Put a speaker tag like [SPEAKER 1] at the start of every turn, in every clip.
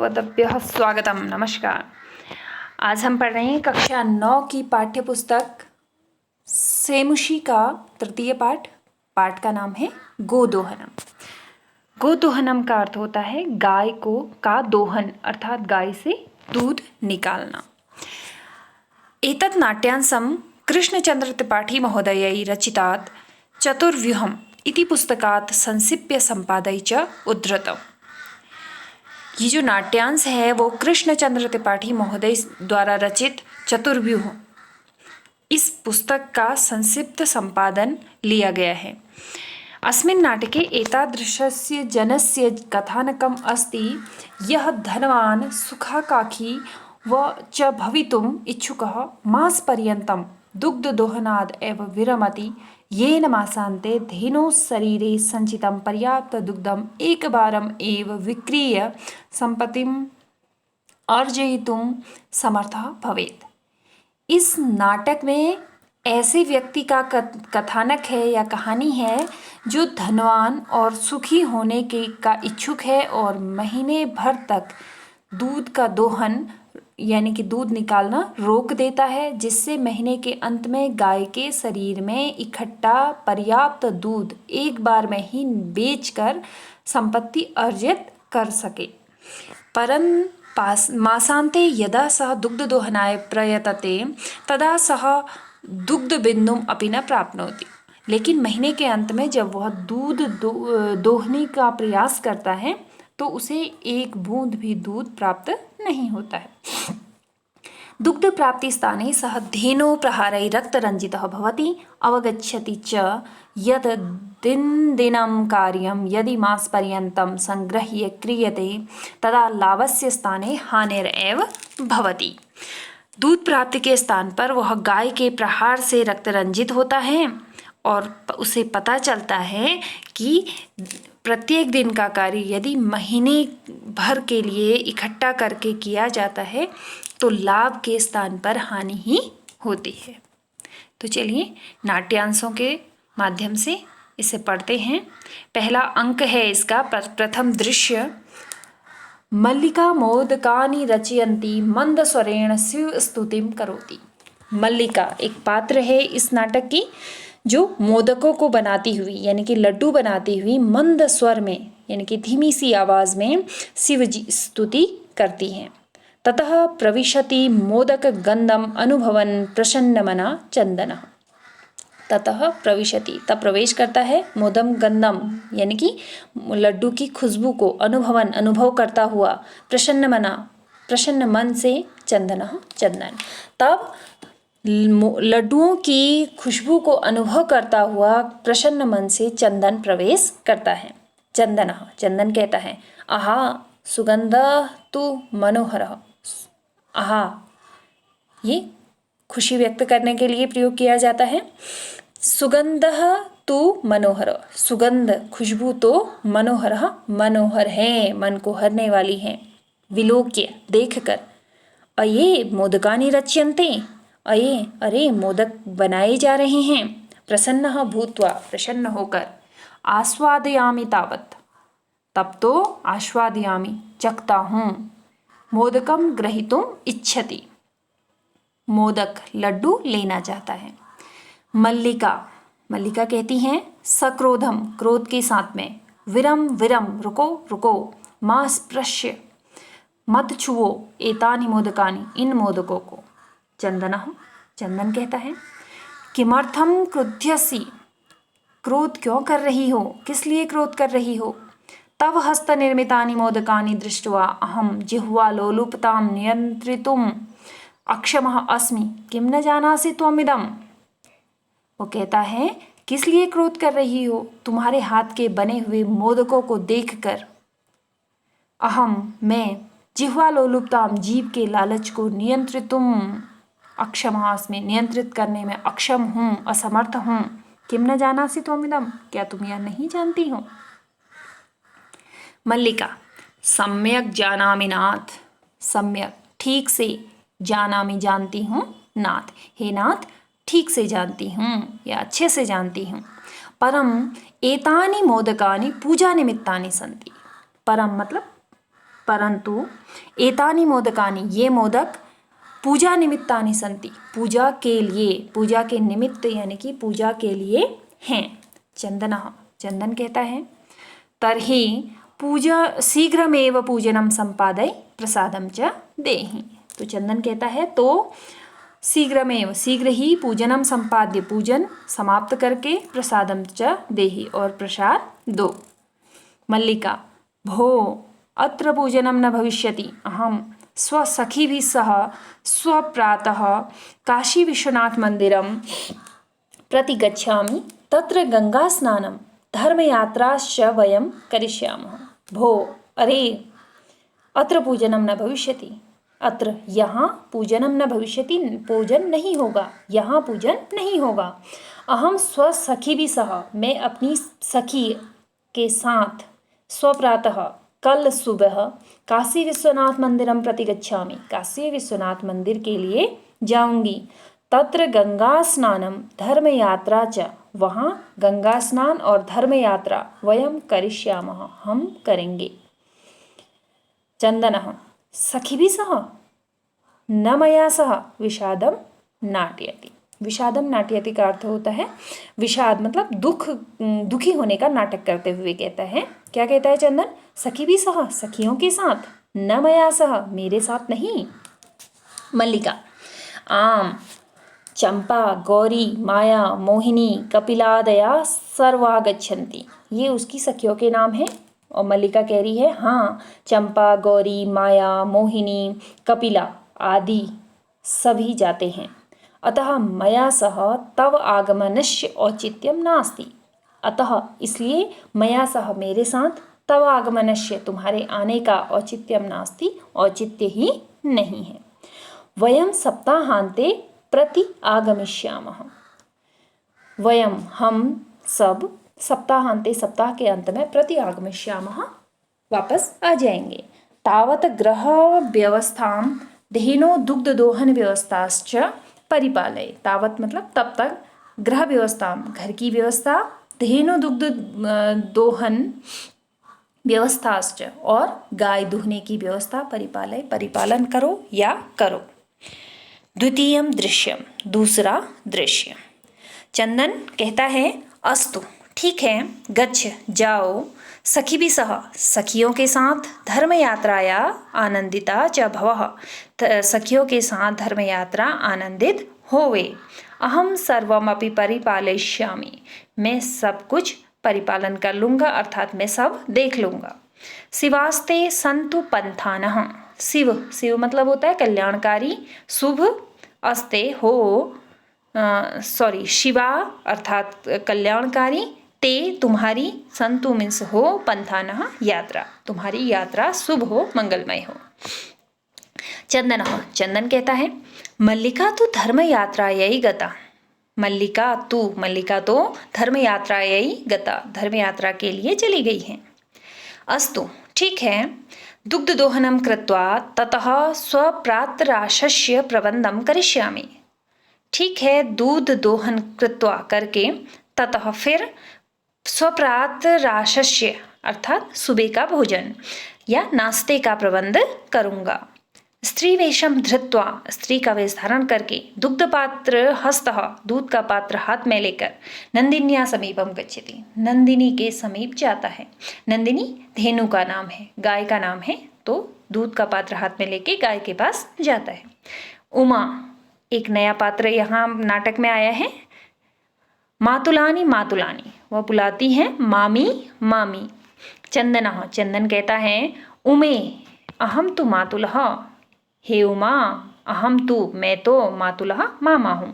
[SPEAKER 1] तावदेभ्यः स्वागतम। नमस्कार। आज हम पढ़ रहे हैं कक्षा 9 की पाठ्य पुस्तक सेमुशी का तृतीय पाठ का नाम है गोदोहनम। गोदोहनम का अर्थ होता है गाय का दोहन, अर्थात गाय से दूध निकालना। एतत् नाट्यांशं कृष्णचंद्र त्रिपाठी महोदयै रचितात् चतुर्व्यूहम् इति पुस्तकात् संक्षिप्य संपादय च उद्धृतम्। ये जो नाट्यांश है वो कृष्णचंद्र त्रिपाठी महोदय द्वारा रचित चतुर्व्यूह इस पुस्तक का संक्षिप्त संपादन लिया गया है। अस्मिन् नाटके एतादृशस्य जनस्य कथानकम् अस्ति यः धनवान् सुखाकांक्षी व च भवितुम् इच्छुकः मासपर्यन्तं दुग्धदोहनाद् एव विरमति, येन मासान्ते धेनोः शरीरे सञ्चितं पर्याप्तदुग्धम् एकवारम् एव विक्रीय सम्पत्तिम् अर्जयितुं समर्थः भवेत्। इस नाटक में ऐसे व्यक्ति का कथानक है या कहानी है जो धनवान और सुखी होने का इच्छुक है और महीने भर तक दूध का दोहन यानी कि दूध निकालना रोक देता है, जिससे महीने के अंत में गाय के शरीर में इकट्ठा पर्याप्त दूध एक बार में ही बेचकर संपत्ति अर्जित कर सके। परं मासान्ते यदा सः दुग्धदोहनाय प्रयतते तदा सः दुग्धबिन्दुम् अपि न प्राप्नोति। लेकिन महीने के अंत में जब वह दूध दोहने का प्रयास करता है तो उसे एक बूंद भी दूध प्राप्त नहीं होता है। दुग्ध प्राप्ति स्थाने सः धेनो प्रहारै रक्तरञ्जितः भवति, अवगच्छति च यत् दिनं कार्यं यदि मासपर्यन्तं संगृह्य क्रियते तदा लाभस्य स्थाने हानिरेव भवति। दूध प्राप्ति के स्थान पर वह गाय के प्रहार से रक्तरंजित होता है और उसे पता चलता है कि प्रत्येक दिन का कार्य यदि महीने भर के लिए इकट्ठा करके किया जाता है तो लाभ के स्थान पर हानि ही होती है। तो चलिए नाट्यांशों के माध्यम से इसे पढ़ते हैं। पहला अंक है इसका प्रथम दृश्य। मल्लिका मोदकानि रचयन्ती मंदस्वरेण शिव स्तुतिं करोति। मल्लिका एक पात्र है इस नाटक की जो मोदकों को बनाती हुई यानी कि लड्डू बनाती हुई मंद स्वर में यानी कि धीमी सी आवाज में शिव जी स्तुति करती हैं। ततः प्रविशति मोदक गंधम अनुभवन प्रसन्नमना चंदनः। ततः प्रविशति तब प्रवेश करता है मोदम गंधम यानी कि लड्डू की खुशबू को अनुभवन अनुभव करता हुआ प्रसन्न मन से चंदनः चंदन। तब लड्डुओं की खुशबू को अनुभव करता हुआ प्रसन्न मन से चंदन प्रवेश करता है। चंदनः चंदन कहता है आहा सुगंध तु मनोहरः। आहा ये खुशी व्यक्त करने के लिए प्रयोग किया जाता है। सुगंधः तु मनोहर सुगंध खुशबू तो मनोहरः मनोहर है, मन को हरने वाली है। विलोक्य देखकर अये मोदकानि रच्यन्ते अरे मोदक बनाए जा रहे हैं। प्रसन्नः भूत्वा प्रसन्न होकर आस्वादयामि तावत् तब तो आस्वादयामि चखता हूँ। मोदकम ग्रहीतुम इच्छति मोदक लड्डू लेना चाहता है। मल्लिका कहती हैं सक्रोधम क्रोध के साथ में, विरम रुको मां स्पृश्य मत छुओ एतानि मोदकानि इन मोदकों को। चंदन कहता है किमर्थम क्रुध्यसि क्रोध क्यों कर रही हो, किस लिए क्रोध कर रही हो। तव हस्त निर्मितानि मोदकानि दृष्ट्वा अहम जिह्वा लोलुपतां नियंत्रितुम अक्षमः अस्मि किम न जानासि त्वमिदम्। वो कहता है किस लिए क्रोध कर रही हो, तुम्हारे हाथ के बने हुए मोदकों को देखकर मैं जिह्वा लोलुपताम जीव के लालच को अक्षमः अस्मि नियंत्रित करने में अक्षम हूँ, असमर्थ हूँ। किम न जानासि त्वमिदम् क्या तुम यह नहीं जानती हो। मल्लिका सम्यक जानामि नाथ सम्यक ठीक से जानामि जानती हूँ नाथ हे नाथ ठीक से जानती हूँ या अच्छे से जानती हूँ। परम एतानि मोदकानि पूजा निमित्तानि सन्ति। परम मतलब परंतु एतानि मोदकानि, ये मोदक पूजा निमित्तानि सन्ति, पूजा के लिए, पूजा के निमित्त यानी कि पूजा के लिए हैं। चंदनः, चंदन कहता है तर्हि पूजा शीघ्रमेव पूजनम संपादय प्रसादम च देहि। तो चंदन कहता है तो शीघ्रमेव, शीघ्र ही पूजनम संपाद्य, पूजन समाप्त करके प्रसादम च देहि, और प्रसाद दो। मल्लिका, भो अत्र पूजनम न भविष्यति, अहम स्वसखीभिः सह स्वप्रातः काशी विश्वनाथ मंदिरं प्रति गच्छामि, तत्र गंगा स्नानं धर्मयात्राश्च वयं करिष्यामः। भो, अरे, अत्र पूजनम न भविष्यति, अत्र यहाँ पूजनम न भविष्यति, पूजन नहीं होगा, यहाँ पूजन नहीं होगा। अहम स्वसखीभिः सह, मैं अपनी सखी के साथ, स्वप्रातः कल सुबह काशी विश्वनाथ मंदिरम प्रति गच्छामि, काशी विश्वनाथ मंदिर के लिए जाऊंगी। तत्र गंगा स्नानम धर्म यात्रा च, वहाँ गंगा स्नान और धर्म यात्रा वयम करिष्यामः, हम करेंगे। चंदनः, सखीभिः सह न मया सह विषादम नाटयति। विषादम नाटयति का अर्थ होता है विषाद, मतलब दुखी होने का नाटक करते हुए कहता है। क्या कहता है चंदन? सखीभिः सह, सखियों के साथ, न मया सह, मेरे साथ नहीं। मल्लिका, आम, चंपा, गौरी, माया, मोहिनी, कपिलादया सर्वागच्छन्ति, ये उसकी सखियों के नाम हैं। और मल्लिका कह रही है हाँ, चंपा, गौरी, माया, मोहिनी, कपिला आदि सभी जाते हैं। अतः मया सह तव आगमनस्य औचित्यम नास्ति, अतः इसलिए मया सह, मेरे साथ, तव आगमनस्य, तुम्हारे आने का, औचित्यम नास्ति, औचित्य ही नहीं है। वयम सप्ताहांते प्रति आगमिष्यामः, वयम, हम सब, सप्ताहांते, सप्ताह के अंत में, प्रति आगमिष्यामः, वापस आ जाएंगे। तावत गृह व्यवस्थां धेनो दुग्ध दोहन व्यवस्थाश्च परिपालय, तावत मतलब तब तक, गृह व्यवस्था, घर की व्यवस्था, धेनु दुग्ध दोहन व्यवस्थाश्च, और गाय दुहने की व्यवस्था, परिपालय, परिपालन करो या करो। द्वितीयम दृश्यम, दूसरा दृश्य। चंदन कहता है अस्तु, ठीक है, गच्छ, जाओ, सखीभिः सह, सखियों के साथ, धर्म यात्राया आनंदिता च भवः, सखियों के साथ धर्म यात्रा आनंदित होवे। अहम सर्वमपि परिपालयिष्यामि, मैं सब कुछ परिपालन कर लूँगा, अर्थात मैं सब देख लूँगा। शिवास्ते संतु पंथानः, शिव, शिव मतलब होता है कल्याणकारी, शुभ, अस्ते हो, शिवा अर्थात कल्याणकारी, ते तुम्हारी, संतु मीन्स हो, पंथानः यात्रा, तुम्हारी यात्रा शुभ हो, मंगलमय हो। चंदनः, चंदन कहता है मल्लिका तु धर्म यात्रायै गता, मल्लिका तू, मल्लिका तो धर्म यात्रायै गता, धर्म यात्रा के लिए चली गई है। अस्तु, ठीक है, दुग्ध दोहनम कृत्वा ततः स्वप्रातराशस्य प्रबंधम करिष्यामि, ठीक है, दूध दोहन कृत्वा करके, ततः फिर, स्वप्रातराशस्य अर्थात सुबह का भोजन या नाश्ते का प्रबंध करूँगा। स्त्री वेशम धृत्वा, स्त्री का वेश धारण करके, दुग्ध पात्र हस्तः, दूध का पात्र हाथ में लेकर, नंदिन्या समीपम गच्छति, नंदिनी के समीप जाता है। नंदिनी धेनु का नाम है, गाय का नाम है, तो दूध का पात्र हाथ में लेके गाय के पास जाता है। उमा, एक नया पात्र यहाँ नाटक में आया है। मातुलानी, मातुलानी, वह बुलाती हैं मामी, मामी। चंदनः, चंदन कहता है उमे, अहम तु मातुलः, हे उमा, अहम तु, मैं तो, मातुलः मामा हूँ।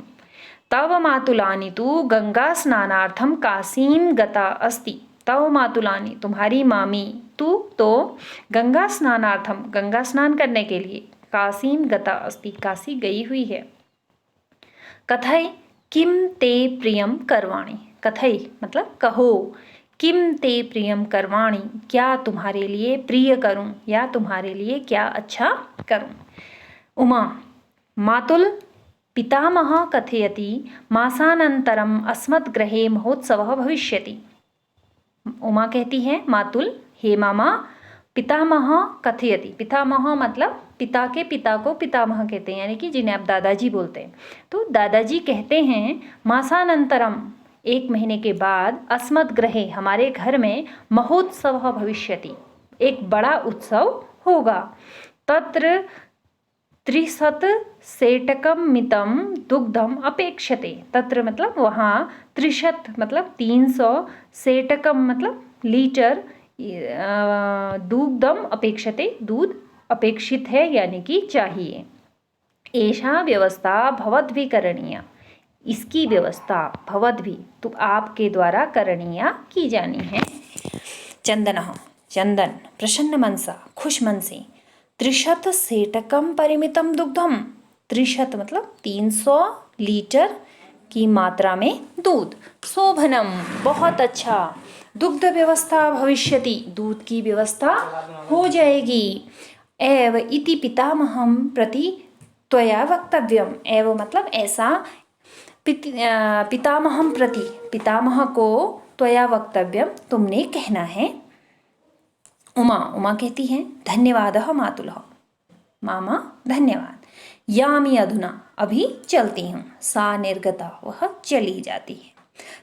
[SPEAKER 1] तव मातुलानी तु गंगा स्नानार्थम काशीम गता अस्ति, तव मातुलानी, तुम्हारी मामी, तू तो गंगा स्नानार्थम, गंगा स्नान करने के लिए, काशीम गता अस्ति, काशी गई हुई है। कथय किम ते प्रियम करवाणी, कथय मतलब कहो, किम ते प्रियम करवाणी, क्या तुम्हारे लिए प्रिय करूं या तुम्हारे लिए क्या अच्छा करूं। उमा, मातुल पितामह कथयति मासानंतरम अस्मद्गृहे महोत्सवः भविष्यति। उमा कहती है मातुल, हे मामा, पितामह कथयति, पितामह मतलब पिता के पिता को पितामह कहते हैं, यानी कि जिन्हें आप दादाजी बोलते हैं। तो दादाजी कहते हैं मासानंतरम, 1 महीने के बाद, अस्मद् गृहे, हमारे घर में, महोत्सवः भविष्यति, एक बड़ा उत्सव होगा। तत्र 300 सेटकम मितम दुग्धम अपेक्षते, तत्र मतलब वहाँ, 300 मतलब 300, सेटकम मतलब लीटर, दुग्धम अपेक्षते, दूध अपेक्षित है यानी कि चाहिए। एषा व्यवस्था भवद्भिः करणीया, इसकी व्यवस्था भवद्भिः तो आपके द्वारा करणीया की जानी है। चंदनः, चंदन, प्रसन्न मनसा, खुश मन से, 300 सेटकम परिमितम दुग्धम, 300 मतलब 300 लीटर की मात्रा में दूध, शोभनम बहुत अच्छा, दुग्ध व्यवस्था भविष्यति, दूध की व्यवस्था हो जाएगी। एव इति पितामहं प्रति त्वया वक्तव्यम, एव मतलब ऐसा, पितामहं प्रति, पितामह को, त्वया वक्तव्यम तुमने कहना है। उमा, उमा कहती है धन्यवादः मातुलः, मामा धन्यवाद। यामि अधुना, अभी चलती हूँ। सा निर्गता, वह चली जाती है।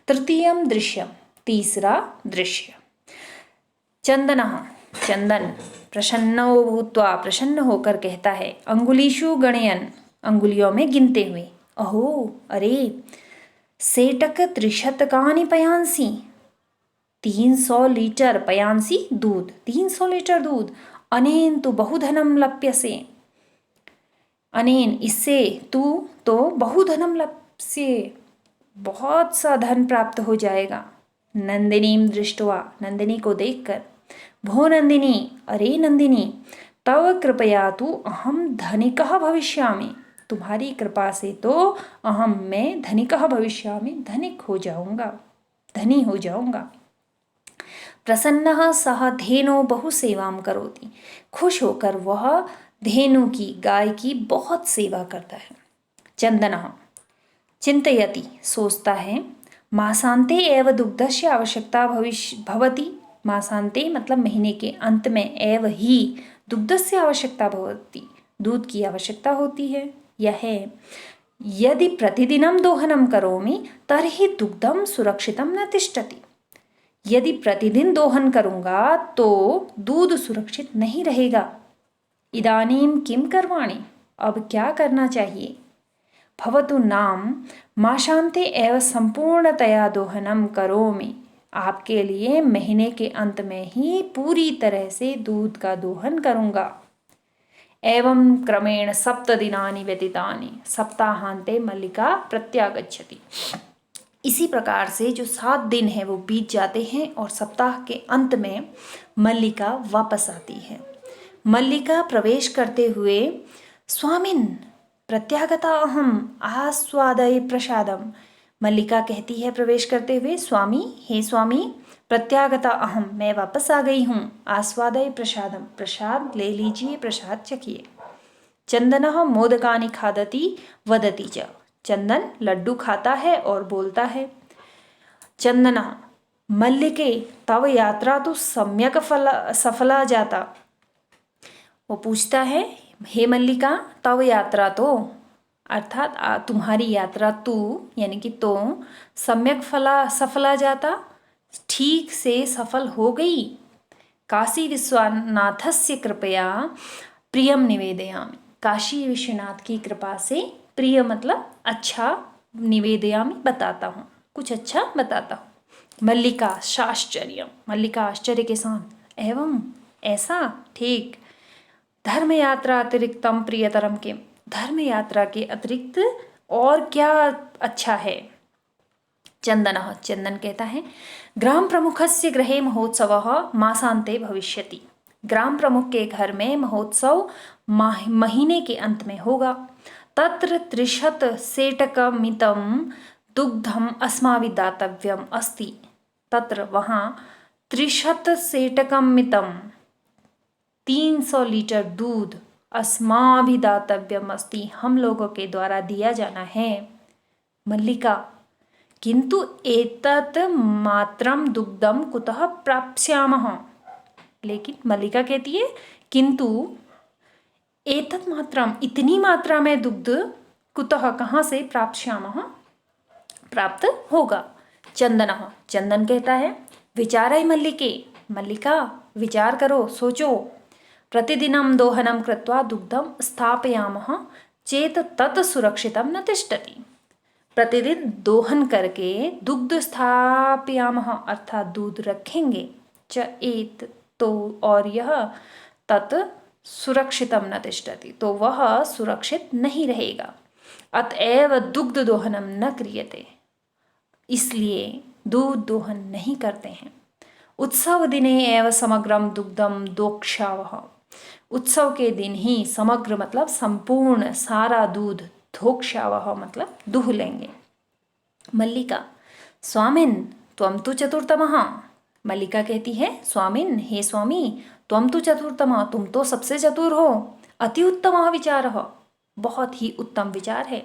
[SPEAKER 1] तृतीयं दृश्यम, तीसरा दृश्य। चंदनः, चंदन, प्रसन्नो भूत्वा, प्रसन्न होकर कहता है, अंगुलीषु गणयन्, अंगुलियों में गिनते हुए, अहो अरे, सेटक 300 पयांसी, 300 लीटर, पयांसी दूध, 300 लीटर दूध, अनेन तु बहुधनम लप्यसे, अनेन इससे, तू तो बहुधनम लप्यसे, बहुत सा धन प्राप्त हो जाएगा। नंदिनीम दृष्ट्वा, नंदिनी को देखकर, भो नंदिनी, अरे नंदिनी, तव कृपया तु अहम धनिकः भविष्यामि, तुम्हारी कृपा से तो अहम, मैं धनिकः भविष्यामि, धनिक हो जाऊंगा, धनी हो जाऊंगा। प्रसन्नः सः धेनो बहु सेवाम करोति, खुश होकर वह धेनु की, गाय की बहुत सेवा करता है। चंदनः, चिंतयति, सोचता है, मासांते एव दुग्धस्य आवश्यकता भवति, मासांते मतलब महीने के अंत में, एव ही दुग्धस्य आवश्यकता भवति, दूध की आवश्यकता होती है। यह यदि प्रतिदिनं दोहनं करोमि तर्हि दुग्धं सुरक्षितं न तिष्ठति, यदि प्रतिदिन दोहन करूंगा तो दूध सुरक्षित नहीं रहेगा। इदानीं किं करवाणि, अब क्या करना चाहिए। भवतु नाम मासांते एव संपूर्णतया दोहनम करोमि, आपके लिए महीने के अंत में ही पूरी तरह से दूध का दोहन करूंगा। एवं क्रमेण 7 दिनानि व्यतीतानि, सप्ताहांते मल्लिका प्रत्यागच्छति, इसी प्रकार से जो 7 दिन है वो बीत जाते हैं और सप्ताह के अंत में मल्लिका वापस आती है। मल्लिका प्रवेश करते हुए, स्वामिन प्रत्यागता अहम आस्वादय प्रसादम, मल्लिका कहती है प्रवेश करते हुए, स्वामी, हे स्वामी, प्रत्यागता अहम, मैं वापस आ गई हूँ, आस्वादय प्रसादम, प्रसाद ले लीजिए, प्रसाद चखिए। चंदनः मोदकानि खादति वदति च, चंदन लड्डू खाता है और बोलता है। चंदनः मल्लिके तव यात्रा तो सम्यक सफला जाता, वो पूछता है, हे मल्लिका, तव यात्रा तो, अर्थात तुम्हारी यात्रा तू यानी कि तो, सम्यक सफला जाता, ठीक से सफल हो गई। काशी विश्वनाथस्य कृपया प्रियम निवेदयामि, काशी विश्वनाथ की कृपा से, प्रिय मतलब अच्छा, निवेदयामि बताता हूँ, कुछ अच्छा बताता हूँ। मल्लिका साश्चर्यम, मल्लिका आश्चर्य के साथ, एवं ऐसा, ठीक। धर्म यात्रा अतिरिक्तम प्रियतरम के, धर्म यात्रा के अतिरिक्त और क्या अच्छा है। चंदनः, चंदन कहता है, ग्राम प्रमुखस्य गृहे महोत्सवः मासान्ते भविष्यति, ग्राम प्रमुख के घर में महोत्सव महीने के अंत में होगा। तत्र 300 सेटकमितं दुग्धम अस्माभिः दातव्यम अस्ति, तत्र वहाँ 300 सेटकमितं 300 लीटर दूध अस्माभिः दातव्यम अस्ति, हम लोगों के द्वारा दिया जाना है। मल्लिका, किंतु एतत् मात्रम दुग्धम कुतः प्राप्स्यामः, लेकिन मल्लिका कहती है किंतु एतत् मात्रम, इतनी मात्रा में दुग्ध कुतः, कहाँ से प्राप्स्यामः, प्राप्त होगा। चंदनः, चंदन कहता है विचारय मल्लिके, मल्लिका विचार करो, सोचो। प्रतिदिनं दोहनं कृत्वा दुग्धं स्थापयामः चेत तत् सुरक्षितं न तिष्ठति। प्रतिदिन दोहन करके दुग्ध स्थापयामः अर्थात दूध रखेंगे, च एत तो और यह, तत् सुरक्षितम न तिष्ठति तो वह सुरक्षित नहीं रहेगा। अतएव दुग्ध दोहनम न क्रियते, इसलिए दूध दोहन नहीं करते हैं। उत्सव दिने एव समग्रम दुग्धम दोक्षावः, उत्सव के दिन ही समग्र मतलब संपूर्ण सारा दूध, धोक्षावः मतलब दुह लेंगे। मल्लिका, स्वामिन त्वं तु चतुर्थमः, मल्लिका कहती है स्वामिन, हे स्वामी, त्वं तु चतुर्थमः, तुम तो सबसे चतुर हो। अति उत्तमः विचारः, बहुत ही उत्तम विचार है।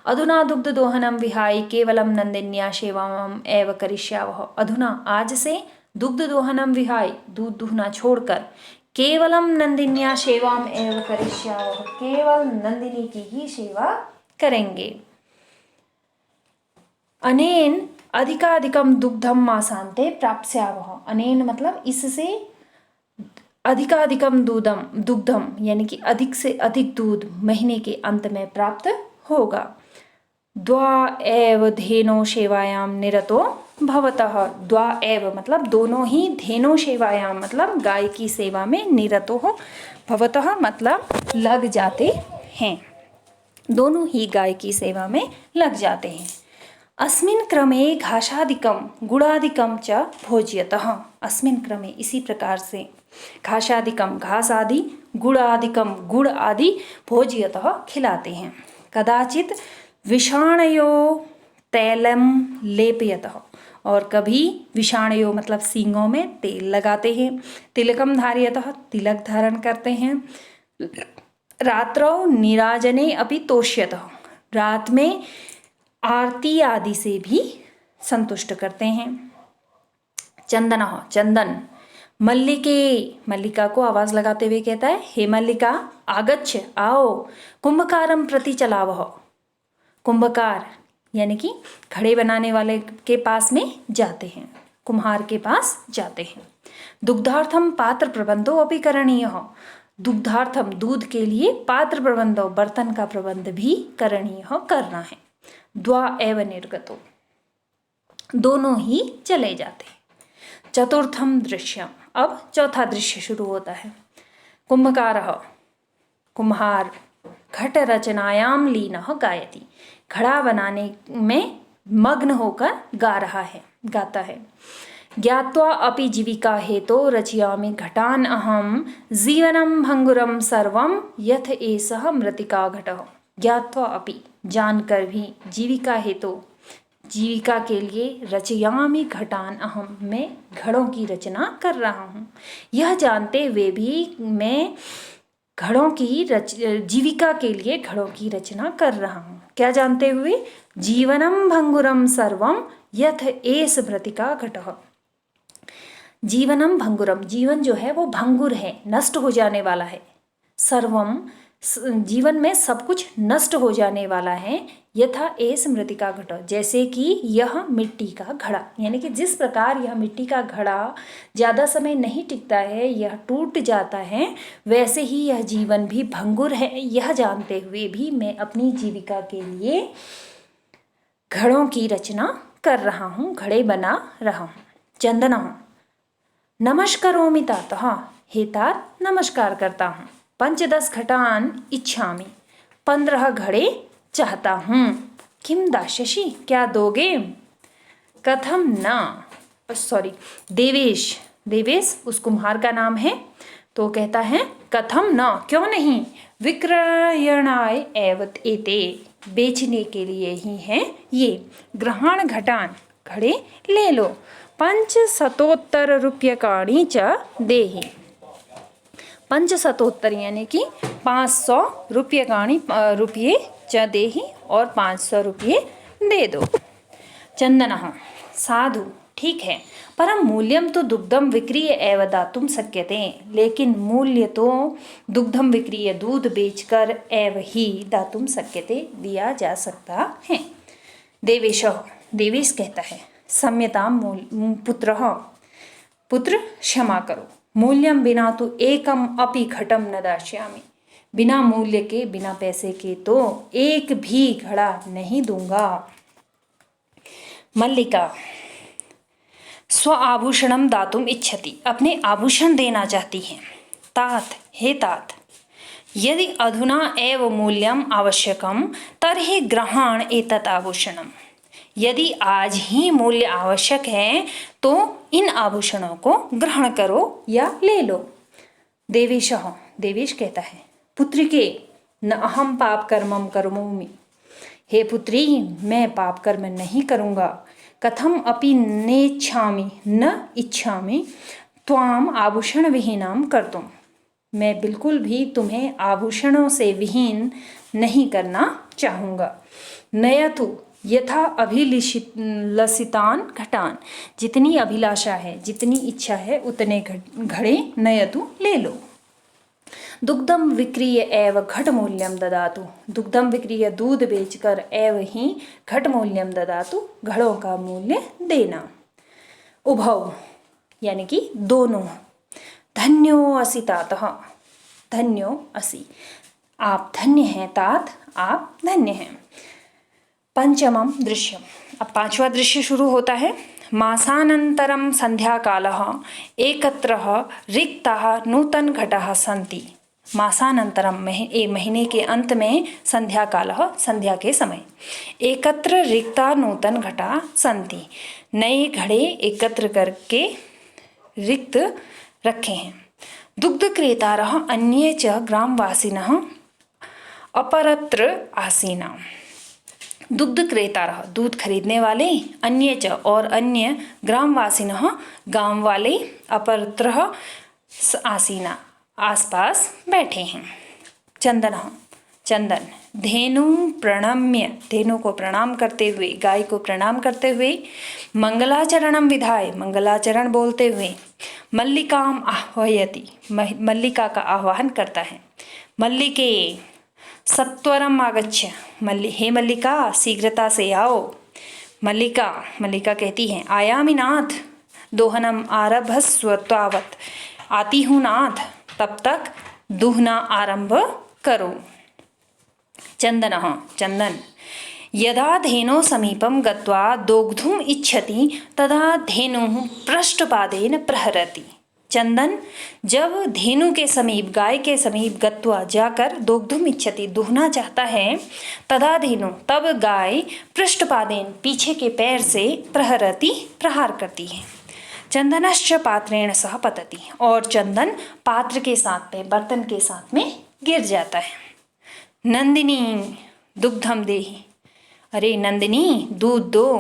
[SPEAKER 1] अधुना दुग्ध दोहनम विहाय केवलम नंदिन्या सेवाम एव करिष्यावः, अधुना आज से दुग्ध दोहनम विहाय, दूध दुहना छोड़कर, केवलम नंदिन्या सेवाम एव करिष्यावः, केवल नंदिनी की ही सेवा करेंगे। अनेन अधिकाधिकम दुग्धम मासान्ते प्राप्स्यावः, अनेन मतलब इससे, अधिकाधिकम दुग्धम यानी कि अधिक से अधिक दूध महीने के अंत में प्राप्त होगा। द्वा एव धेनो सेवायाम निरतो भवतः, द्वा एव मतलब दोनों ही, धेनो सेवायाम मतलब गाय की सेवा में, निरतो हो भवतः मतलब लग जाते हैं, दोनों ही गाय की सेवा में लग जाते हैं। अस्मिन् क्रमे घासादिकम गुड़ादिकम च भोज्यतः, अस्मिन् क्रमे इसी प्रकार से, घासादिकम घास आदि, गुड़ादिकम गुड़ आदि, भोज्यतः खिलाते हैं। कदाचित विषाणयो तैलम लेपयतः, और कभी विषाणयो मतलब सींगों में तेल लगाते हैं। तिलकम धारयतः, तिलक धारण करते हैं। रात्रौ नीराजने अपि तोष्यतः, रात में आरती आदि से भी संतुष्ट करते हैं। चंदनः, चंदन, मल्लिके, मल्लिका को आवाज लगाते हुए कहता है हे मल्लिका आगच्छ, आओ, कुंभकारम प्रति चलावः, कुंभकार यानी कि घड़े बनाने वाले के पास में जाते हैं, कुम्हार के पास जाते हैं। दुग्धार्थम पात्र प्रबंधो अपि करणीयः, दुग्धार्थम दूध के लिए पात्र प्रबंधो बर्तन का प्रबंध भी करणीय करना है। द्वा एव निर्गतो, दोनों ही चले जाते हैं। चतुर्थम दृश्यम, अब चौथा दृश्य शुरू होता है। कुंभकारः, कुम्हार, घट रचनायाम लीनः गायति, घड़ा बनाने में मग्न होकर गा रहा है, गाता है। ज्ञात्वा अपि जीविका हेतो रचयामि घटान अहम जीवनम भंगुरम सर्वम यथ एषः मृतिका घटः, ज्ञात्वा अपि जानकर भी, जीविका हेतु जीविका के लिए, रचयामि घटान अहम मैं घड़ों की रचना कर रहा हूँ, यह जानते हुए भी मैं घड़ों की जीविका के लिए घड़ों की रचना कर रहा हूँ। क्या जानते हुए? जीवनम भंगुरम सर्वम यथ एष मृतिका घटः, जीवनम भंगुरम, जीवन जो है वो भंगुर है, नष्ट हो जाने वाला है। सर्वम, जीवन में सब कुछ नष्ट हो जाने वाला है। यथा एष मृतिका घट, जैसे कि यह मिट्टी का घड़ा, यानी कि जिस प्रकार यह मिट्टी का घड़ा ज़्यादा समय नहीं टिकता है, यह टूट जाता है, वैसे ही यह जीवन भी भंगुर है। यह जानते हुए भी मैं अपनी जीविका के लिए घड़ों की रचना कर रहा हूँ, घड़े बना रहा हूँ। चंदनः, नमस्करोमि तातः, हे तात नमस्कार करता हूँ। 15 घटान इच्छामि, 15 घड़े चाहता हूँ। किम दास्यसि, क्या दोगे? कथम न, सॉरी देवेश, देवेश उस कुम्हार का नाम है, तो कहता है कथम न, क्यों नहीं, विक्रयणाय एव एते, बेचने के लिए ही है ये। ग्रहण घटान, घड़े ले लो। 500 रूप्यकाणि च देहि, 500 यानी कि 500 रूप्यकाणि, रुपये च देहि, और 500 रुपये दे दो। चंदनः, साधु, ठीक है, परम मूल्यम तो दुग्धम विक्रीय एव दातुम शक्यते, लेकिन मूल्य तो दुग्धम विक्रीय दूध बेचकर एव ही दातुम शक्यते दिया जा सकता है। देवेश, देवेश कहता है, सम्यताम पुत्रः, पुत्र क्षमा करो, मूल्यम बिना तो एकम अपि घटम न दास्यामि, बिना मूल्य के बिना पैसे के तो एक भी घड़ा नहीं दूंगा। मल्लिका, स्व आभूषणम दातुम इच्छति, अपने आभूषण देना चाहती है। तात, हे तात, यदि अधुना एव मूल्यम आवश्यकम तर्हि ग्रहण एतत् आभूषणम, यदि आज ही मूल्य आवश्यक है तो इन आभूषणों को ग्रहण करो या ले लो। देवेश, देवेश कहता है, पुत्री के न अहम पाप कर्मम करोमि, हे पुत्री मैं पाप कर्म नहीं करूँगा। कथम अपि नेच्छामि न इच्छामि त्वाम आभूषण विहीनाम कर्तुम, मैं बिल्कुल भी तुम्हें आभूषणों से विहीन नहीं करना चाहूँगा। नयतु यथा अभिलषितान घटान, जितनी अभिलाषा है जितनी इच्छा है उतने घड़े नयतु ले लो। दुग्धम विक्रीय एव घट मूल्यम ददातु, दुग्धम विक्रीय दूध बेचकर एव ही घट मूल्यम ददातु, घड़ों का मूल्य देना। उभौ यानी कि दोनों। धन्यो असि तातः, धन्यो असि, आप धन्य हैं तात, आप धन्य हैं। पंचमम दृश्यम, अब पांचवा दृश्य शुरू होता है। मासानंतरम संध्याकालः एकत्रः रिक्ताः नूतन घटाः सन्ति, मासानंतरम महीने के अंत में संध्या कालः, संध्या के समय, एकत्र रिक्ता नूतन घटा सन्ति, नए घड़े एकत्र करके रिक्त रखे हैं। दुग्ध क्रेतारः अन्ये च ग्रामवासिनः अपरत्र आसीना, दुग्ध क्रेतारः दूध खरीदने वाले, अन्य च और अन्य, ग्रामवासिनः गांव वाले, अपरत्र आसीना आसपास बैठे हैं। चंदन, चंदन, धेनु प्रणम्य, धेनु को प्रणाम करते हुए, गाय को प्रणाम करते हुए, मंगलाचरणम विधाय, मंगलाचरण बोलते हुए, मल्लिकाम आह्वयति, मल्लिका का आह्वान करता है। मल्लिके सत्वरम आगच्छ, हे मल्लिका शीघ्रता से आओ। मल्लिका, मल्लिका कहती है, आयामि नाथ दोहनम आरभस्व तावत्, आती हूँ नाथ तब तक दूहना आरंभ करो। चंदन, चंदन, यदा धेनो समीपम गत्वा दोग्धुम इच्छति तदा धेनुः पृष्ठपादेन प्रहरति। चंदन, जब धेनु के समीप, गाय के समीप गत्वा जाकर दोग्धुम इच्छति दूहना चाहता है, तदा धेनु तब गाय पृष्ठपादेन पीछे के पैर से प्रहरति प्रहार करती है। चंदनश्च पात्रेण सह पतति, और चंदन पात्र के साथ में, बर्तन के साथ में गिर जाता है। नंदिनी दुग्धम देहि, अरे नंदिनी दूध दो।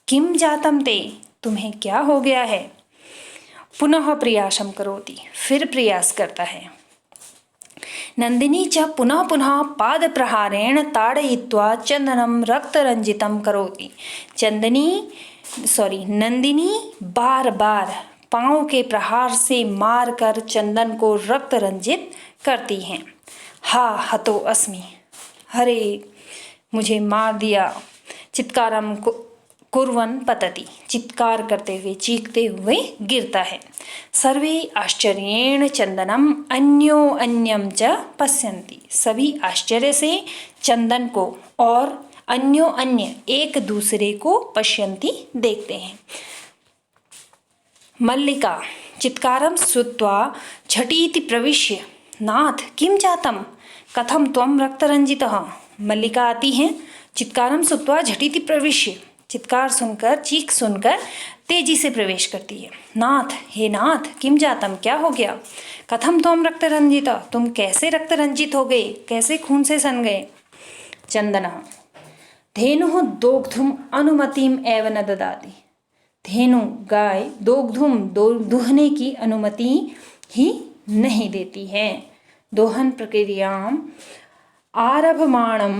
[SPEAKER 1] किम जातम ते, तुम्हें क्या हो गया है। पुनः प्रयासम करोति, फिर प्रयास करता है। नंदिनी च पुनः पुनः पाद प्रहारेण ताड़यित्वा चंदनम रक्तरंजितम करोति। नंदिनी बार बार पाँव के प्रहार से मारकर चंदन को रक्त रंजित करती हैं। हा हतो अस्मि, हरे मुझे मार दिया। चित्कारम कुर्वन पतति, चित्कार करते हुए, चीखते हुए गिरता है। सर्वे आश्चर्येण चंदनम अन्यो अन्यम च पश्यन्ति, सभी आश्चर्य से चंदन को और अन्यो अन्य एक दूसरे को पश्यन्ति देखते हैं। मल्लिका चित्कारम श्रुत्वा झटीति प्रविश्य, नाथ किम जातम कथम त्वं रक्तरंजितः। मल्लिका आती हैं, चित्कारम श्रुत्वा झटीति प्रविश्य, चित्कार सुनकर, चीख सुनकर तेजी से प्रवेश करती है। नाथ, हे नाथ, किम जातम, क्या हो गया। कथम त्वं रक्तरंजित, तुम कैसे रक्तरंजित हो गए, कैसे खून से सन गए। चंदन, धेनु दोग्धुम अनुमतिम एव न ददाति, धेनु गाय दोग्धुम दूहने की अनुमति ही नहीं देती है। दोहन प्रक्रियाम आरभमाणम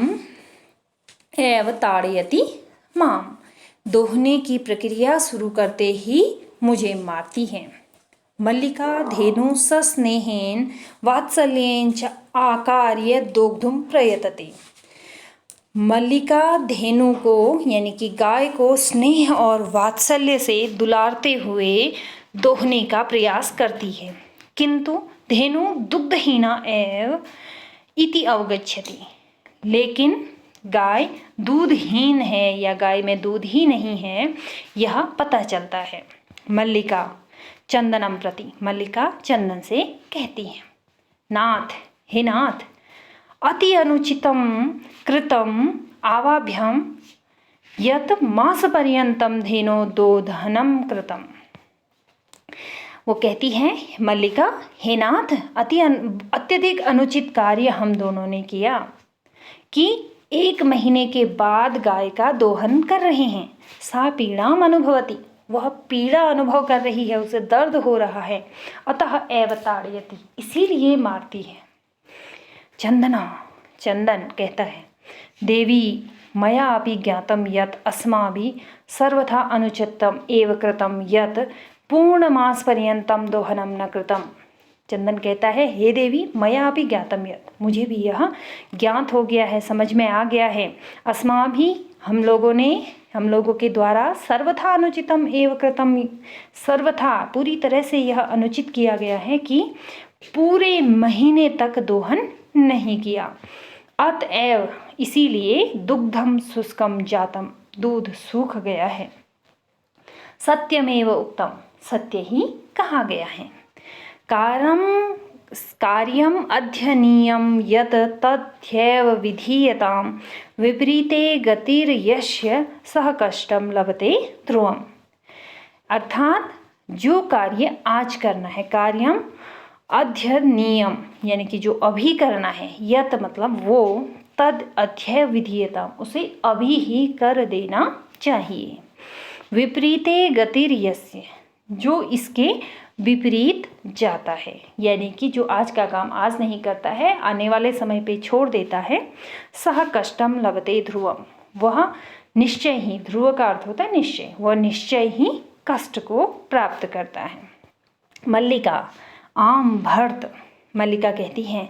[SPEAKER 1] एव ताड़यति माम, दोहने की प्रक्रिया शुरू करते ही मुझे मारती है। मल्लिका धेनु सस्नेहेन वात्सल्येन च आकार्य दोग्धुम प्रयतते। मल्लिका धेनु को यानी कि गाय को स्नेह और वात्सल्य से दुलारते हुए दोहने का प्रयास करती है, किंतु धेनु दुग्धहीना एव इति अवगच्छति। लेकिन गाय दूधहीन है या गाय में दूध ही नहीं है, यह पता चलता है। मल्लिका चंदनम प्रति, मल्लिका चंदन से कहती है, नाथ, हे नाथ, अति अनुचितम कृतम आवाभ्यम यत मासपर्यंतम धेनो दोधनम कृतम। वो कहती है, मल्लिका, हे नाथ, अत्यधिक अनुचित कार्य हम दोनों ने किया कि 1 महीने के बाद गाय का दोहन कर रहे हैं। सा पीड़ाम अनुभवती, वह पीड़ा अनुभव कर रही है, उसे दर्द हो रहा है। अतः एव ताड़यति, इसीलिए मारती है। चंदना, चंदन कहता है, देवी मया अपि ज्ञातम यत् अस्माभिः सर्वथा अनुचितम एव कृतम यत् पूर्णमासपर्यंतम दोहनम न कृतम। चंदन कहता है, हे देवी, मया अपि ज्ञातम यत्, मुझे भी यह ज्ञात हो गया है, समझ में आ गया है। अस्माभिः, हम लोगों के द्वारा सर्वथा अनुचितम एव कृतम, सर्वथा पूरी तरह से यह अनुचित किया गया है कि पूरे महीने तक दोहन नहीं किया। अतएव इसीलिए दुग्धम शुष्कम जातम, दूध सूख गया है। सत्यमेव उक्तम, सत्य ही कहा गया है। कार्यम अध्यनीयम यत तथ्यैव विधीयताम विपरीते गतिर्यस्य सह कष्टम लभते ध्रुवम। अर्थात जो कार्य आज करना है, कार्यम अध्यनीयम यानी कि जो अभी करना है, यत मतलब वो, तद अध्यय विधीयता, उसे अभी ही कर देना चाहिए। विपरीते गतिर्यस्य, जो इसके विपरीत जाता है, यानी कि जो आज का काम आज नहीं करता है, आने वाले समय पे छोड़ देता है। सह कष्टम लभते ध्रुवम, वह निश्चय ही, ध्रुव का अर्थ होता है निश्चय, वह निश्चय ही कष्ट को प्राप्त करता है। मल्लिका आम भर्त, मल्लिका कहती है,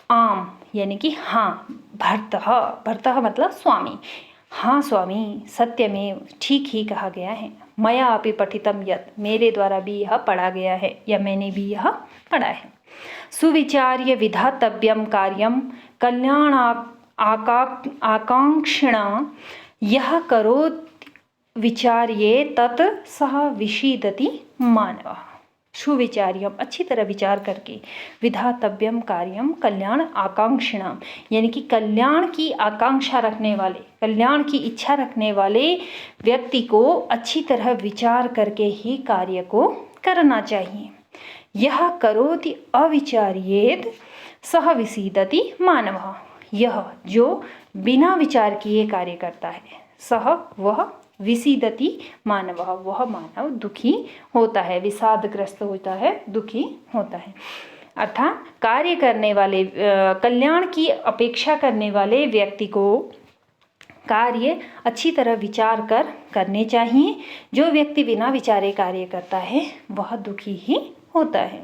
[SPEAKER 1] आम यानी कि हाँ, भर्तः मतलब स्वामी, हाँ स्वामी, सत्यमेव, ठीक ही कहा गया है। मया अपि पठितम यत्, मेरे द्वारा भी यह पढ़ा गया है या मैंने भी यह पढ़ा है। सुविचार्य विधातव्यम कार्यम कल्याण आकांक्षिणा यह करोति विचार्ये तत् सह विषीदति मानवः। सुविचार्यम, अच्छी तरह विचार करके, विधातव्यम कार्यम कल्याण आकांक्षिणाम, यानी कि कल्याण की आकांक्षा रखने वाले, कल्याण की इच्छा रखने वाले व्यक्ति को अच्छी तरह विचार करके ही कार्य को करना चाहिए। यह करोति अविचार्येद सह विसीदति मानवः, यह जो बिना विचार किए कार्य करता है, सह वह, विसीदति मानव, वह मानव दुखी होता है, विषादग्रस्त होता है, दुखी होता है। अर्थात कार्य करने वाले, कल्याण की अपेक्षा करने वाले व्यक्ति को कार्य अच्छी तरह विचार कर करने चाहिए। जो व्यक्ति बिना विचारे कार्य करता है वह दुखी ही होता है।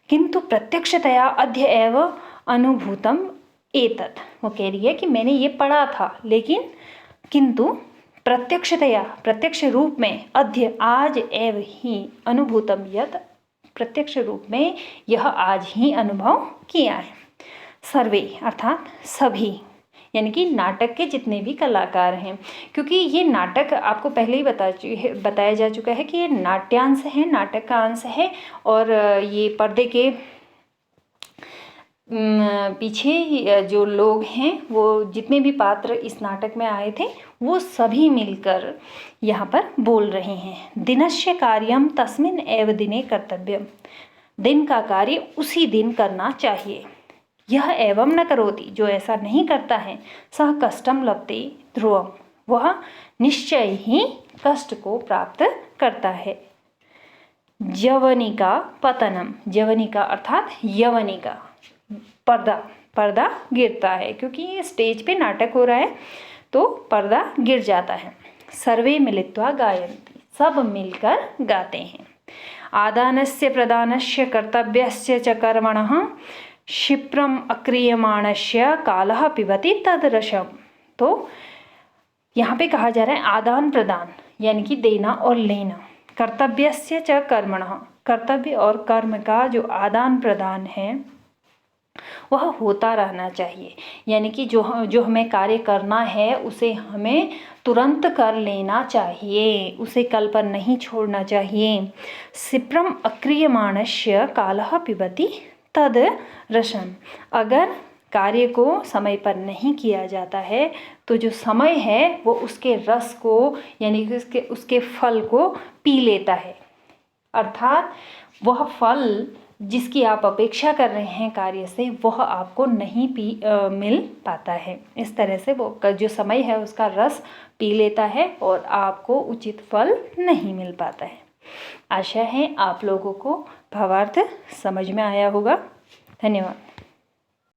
[SPEAKER 1] किंतु प्रत्यक्षतया अद्य एव अनुभूतम एतत्, वो कह रही है कि मैंने ये पढ़ा था, लेकिन किंतु प्रत्यक्षतया, प्रत्यक्ष रूप में, अद्य आज एव ही अनुभूतम यत्, प्रत्यक्ष रूप में यह आज ही अनुभव किया है। सर्वे अर्थात सभी, यानी कि नाटक के जितने भी कलाकार हैं, क्योंकि ये नाटक आपको पहले ही बताया जा चुका है कि ये नाट्यांश है, नाटक का अंश है, और ये पर्दे के पीछे जो लोग हैं, वो जितने भी पात्र इस नाटक में आए थे, वो सभी मिलकर यहाँ पर बोल रहे हैं। दिनस्य कार्यम तस्मिन् एव दिने कर्तव्यम, दिन का कार्य उसी दिन करना चाहिए। यह एवं न करोति, जो ऐसा नहीं करता है, सह कष्टम लभते ध्रुवम, वह निश्चय ही कष्ट को प्राप्त करता है। जवनिका पतनम, जवनिका अर्थात यवनिका, पर्दा गिरता है, क्योंकि ये स्टेज पे नाटक हो रहा है तो पर्दा गिर जाता है। सर्वे मिलित्वा गायन्ति, सब मिलकर गाते हैं। आदानस्य प्रदानस्य कर्तव्यस्य च कर्मणः क्षिप्रम अक्रियमाणस्य कालः पिबति तद रसम। तो यहाँ पे कहा जा रहा है आदान प्रदान यानी कि देना और लेना, कर्तव्यस्य च कर्मणः, कर्तव्य और कर्म का जो आदान प्रदान है वह होता रहना चाहिए, यानी कि जो हमें कार्य करना है उसे हमें तुरंत कर लेना चाहिए, उसे कल पर नहीं छोड़ना चाहिए। क्षिप्रम अक्रियमाणस्य कालः पिबति तद रसम, अगर कार्य को समय पर नहीं किया जाता है तो जो समय है वो उसके रस को यानी कि उसके फल को पी लेता है, अर्थात वह फल जिसकी आप अपेक्षा कर रहे हैं कार्य से वह आपको नहीं मिल पाता है। इस तरह से वो जो समय है उसका रस पी लेता है और आपको उचित फल नहीं मिल पाता है। आशा है आप लोगों को भावार्थ समझ में आया होगा। धन्यवाद।